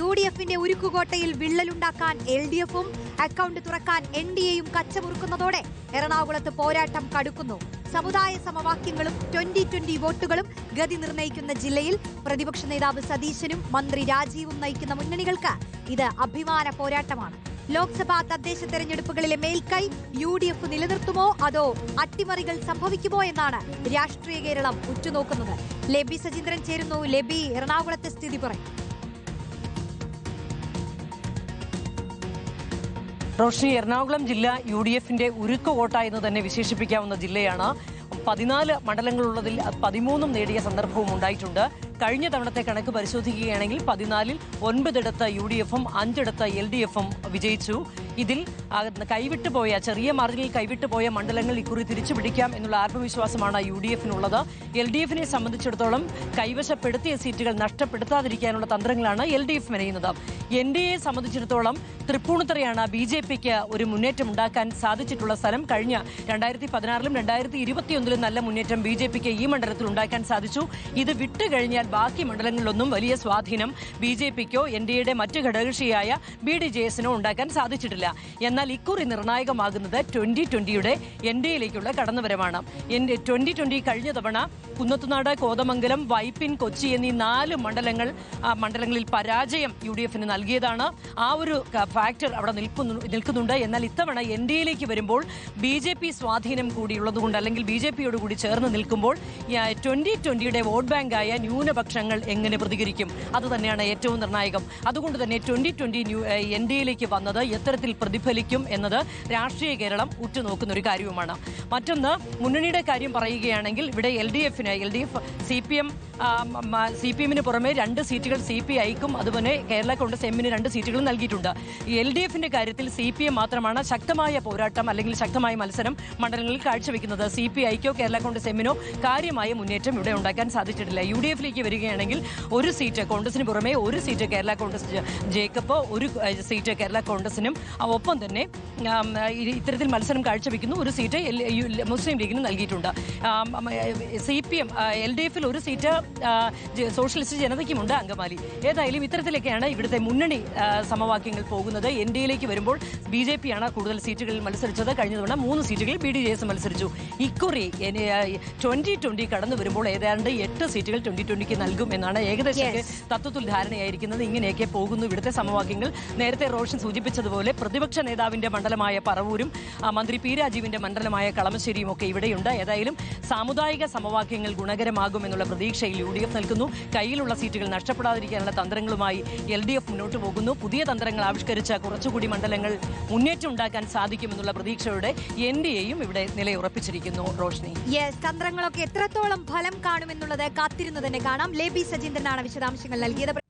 UDFിന്റെ ഉരുക്കുകോട്ടയിൽ വിള്ളലുണ്ടാക്കാൻ LDFും account തുറക്കാൻ NDAയും കച്ചമുറുക്കുന്നതോടെ എറണാകുളത്ത് പോരാട്ടം കടുക്കുന്നു. സമുദായ സമവാക്യങ്ങളും 2020 വോട്ടുകളും ഗതി നിർണ്ണയിക്കുന്ന ജില്ലയിൽ പ്രതിപക്ഷ നേതാവ് സതീശനും മന്ത്രി രാജീവും നയിക്കുന്ന മുന്നണികൾക്ക് ഇത് അഭിമാന പോരാട്ടമാണ്. ലോക്സഭാ തദ്ദേശ തെരഞ്ഞെടുപ്പുകളിലെ മേൽക്കൈ UDF നിലനിർത്തുമോ അതോ അട്ടിമറികൾ സംഭവിക്കുമോ എന്നാണ് രാഷ്ട്രീയ കേരളം ഉറ്റുനോക്കുന്നത്. ലെബി സജീന്ദ്രൻ ചേരുന്നു. ലെബി, എറണാകുളത്തെ സ്ഥിതി പറയും. റോഷ്നി, എറണാകുളം ജില്ല UDFിന്റെ ഉരുക്ക് കോട്ട എന്ന് തന്നെ വിശേഷിപ്പിക്കാവുന്ന ജില്ലയാണ്. 14 മണ്ഡലങ്ങളുള്ളതിൽ 13 നേടിയ സന്ദർഭവും ഉണ്ടായിട്ടുണ്ട്. കഴിഞ്ഞ തവണത്തെ കണക്ക് പരിശോധിക്കുകയാണെങ്കിൽ 14-ൽ 9 UDFും 5 LDFും വിജയിച്ചു. ഇതിൽ കൈവിട്ടുപോയ ചെറിയ മാർജിനിൽ കൈവിട്ടുപോയ മണ്ഡലങ്ങൾ ഇക്കുറി തിരിച്ചു പിടിക്കാം എന്നുള്ള ആത്മവിശ്വാസമാണ് UDFിനുള്ളത്. LDFിനെ സംബന്ധിച്ചിടത്തോളം കൈവശപ്പെടുത്തിയ സീറ്റുകൾ നഷ്ടപ്പെടുത്താതിരിക്കാനുള്ള തന്ത്രങ്ങളാണ് LDF മെനയുന്നത്. NDAയെ സംബന്ധിച്ചിടത്തോളം തൃപ്പൂണിത്തുറയാണ് BJPക്ക് ഒരു മുന്നേറ്റം ഉണ്ടാക്കാൻ സാധിച്ചിട്ടുള്ള സ്ഥലം. കഴിഞ്ഞ 2016-ലും 2021-ലും നല്ല മുന്നേറ്റം BJPക്ക് ഈ മണ്ഡലത്തിൽ ഉണ്ടാക്കാൻ സാധിച്ചു. ഇത് വിട്ടുകഴിഞ്ഞാൽ ബാക്കി മണ്ഡലങ്ങളിലൊന്നും വലിയ സ്വാധീനം BJPക്കോ NDAയുടെ മറ്റ് ഘടകകക്ഷിയായ BDJSനോ ഉണ്ടാക്കാൻ സാധിച്ചിട്ടില്ല. എന്നാൽ ഇക്കുറി നിർണായകമാകുന്നത് 2020യുടെ NDAയിലേക്കുള്ള കടന്നുവരവാണ്. 2020 കഴിഞ്ഞ തവണ കുന്നത്തുനാട്, കോതമംഗലം, വൈപ്പിൻ, കൊച്ചി എന്നീ 4 മണ്ഡലങ്ങളിൽ പരാജയം UDFിന് നൽകിയതാണ്. ആ ഒരു ഫാക്ടർ അവിടെ നിൽക്കുന്നുണ്ട്. എന്നാൽ ഇത്തവണ NDAയിലേക്ക് വരുമ്പോൾ BJP സ്വാധീനം കൂടിയുള്ളതുകൊണ്ട്, അല്ലെങ്കിൽ BJPയോട് കൂടി ചേർന്ന് നിൽക്കുമ്പോൾ 2020യുടെ വോട്ട് ബാങ്കായ ന്യൂനപക്ഷങ്ങൾ എങ്ങനെ പ്രതികരിക്കും? അതുതന്നെയാണ് ഏറ്റവും നിർണായകം. അതുകൊണ്ട് തന്നെ 2020 NDAയിലേക്ക് വന്നത് എത്തരത്തിൽ പ്രതിഫലിക്കും എന്നത് രാഷ്ട്രീയ കേരളം ഉറ്റുനോക്കുന്ന ഒരു കാര്യവുമാണ്. മറ്റൊന്ന്, മുന്നണിയുടെ കാര്യം പറയുകയാണെങ്കിൽ ഇവിടെ LDF CPMന് പുറമെ 2 സീറ്റുകൾ CPIക്കും അതുപോലെ കേരള കോൺഗ്രസ് എമ്മിന് 2 സീറ്റുകളും നൽകിയിട്ടുണ്ട്. LDFിന്റെ കാര്യത്തിൽ CPM മാത്രമാണ് ശക്തമായ പോരാട്ടം അല്ലെങ്കിൽ ശക്തമായ മത്സരം മണ്ഡലങ്ങളിൽ കാഴ്ചവെക്കുന്നത്. CPIക്കോ കേരള കോൺഗ്രസ് എമ്മിനോ കാര്യമായ മുന്നേറ്റം ഇവിടെ ഉണ്ടാക്കാൻ സാധിച്ചിട്ടില്ല. UDFിലേക്ക് വരികയാണെങ്കിൽ 1 സീറ്റ് കോൺഗ്രസിന് പുറമെ 1 seat Kerala Congress Jacob, 1 seat Kerala കോൺഗ്രസിനും ഒപ്പം തന്നെ ഇത്തരത്തിൽ മത്സരം കാഴ്ചവെക്കുന്നു. 1 സീറ്റ് മുസ്ലിം ലീഗിന് നൽകിയിട്ടുണ്ട്. CPM LDFിൽ 1 സീറ്റ് സോഷ്യലിസ്റ്റ് ജനതയ്ക്കുമുണ്ട്, അങ്കമാലി. ഏതായാലും ഇത്തരത്തിലൊക്കെയാണ് ഇവിടുത്തെ മുന്നണി സമവാക്യങ്ങൾ പോകുന്നത്. NDAയിലേക്ക് വരുമ്പോൾ BJPയാണ് കൂടുതൽ സീറ്റുകളിൽ മത്സരിച്ചത്. കഴിഞ്ഞ തവണ 3 സീറ്റുകളിൽ BDJS മത്സരിച്ചു. ഇക്കുറി 2020 കടന്നു വരുമ്പോൾ ഏതാണ്ട് 8 സീറ്റുകൾ 2020ക്ക് നൽകും എന്നാണ് ഏകദേശം തത്വത്തിൽ ധാരണയായിരിക്കുന്നത്. ഇങ്ങനെയൊക്കെ പോകുന്നു ഇവിടുത്തെ സമവാക്യങ്ങൾ. നേരത്തെ റോഷൻ സൂചിപ്പിച്ചതുപോലെ പ്രതിപക്ഷ നേതാവിന്റെ മണ്ഡലമായ പറവൂരും മന്ത്രി P രാജീവിന്റെ മണ്ഡലമായ കളമശ്ശേരിയും ഒക്കെ ഇവിടെയുണ്ട്. ഏതായാലും സാമുദായിക സമവാക്യങ്ങൾ ഗുണകരമാകുമെന്നുള്ള പ്രതീക്ഷയിൽ UDF നിൽക്കുന്നു. കയ്യിലുള്ള സീറ്റുകൾ നഷ്ടപ്പെടാതിരിക്കാനുള്ള തന്ത്രങ്ങളുമായി LDF മുന്നോട്ട് പോകുന്നു. പുതിയ തന്ത്രങ്ങൾ ആവിഷ്കരിച്ച കുറച്ചുകൂടി മണ്ഡലങ്ങൾ മുന്നേറ്റം ഉണ്ടാക്കാൻ സാധിക്കുമെന്നുള്ള പ്രതീക്ഷയോടെ NDAയും ഇവിടെ നിലയുറപ്പിച്ചിരിക്കുന്നു. റോഷ്നി, തന്ത്രങ്ങളൊക്കെ എത്രത്തോളം ഫലം കാണുമെന്നുള്ളത് കാത്തിരുന്നു തന്നെ കാണാം. ലെബി സജീന്ദ്രനാണ് വിശദാംശങ്ങൾ നൽകിയത്.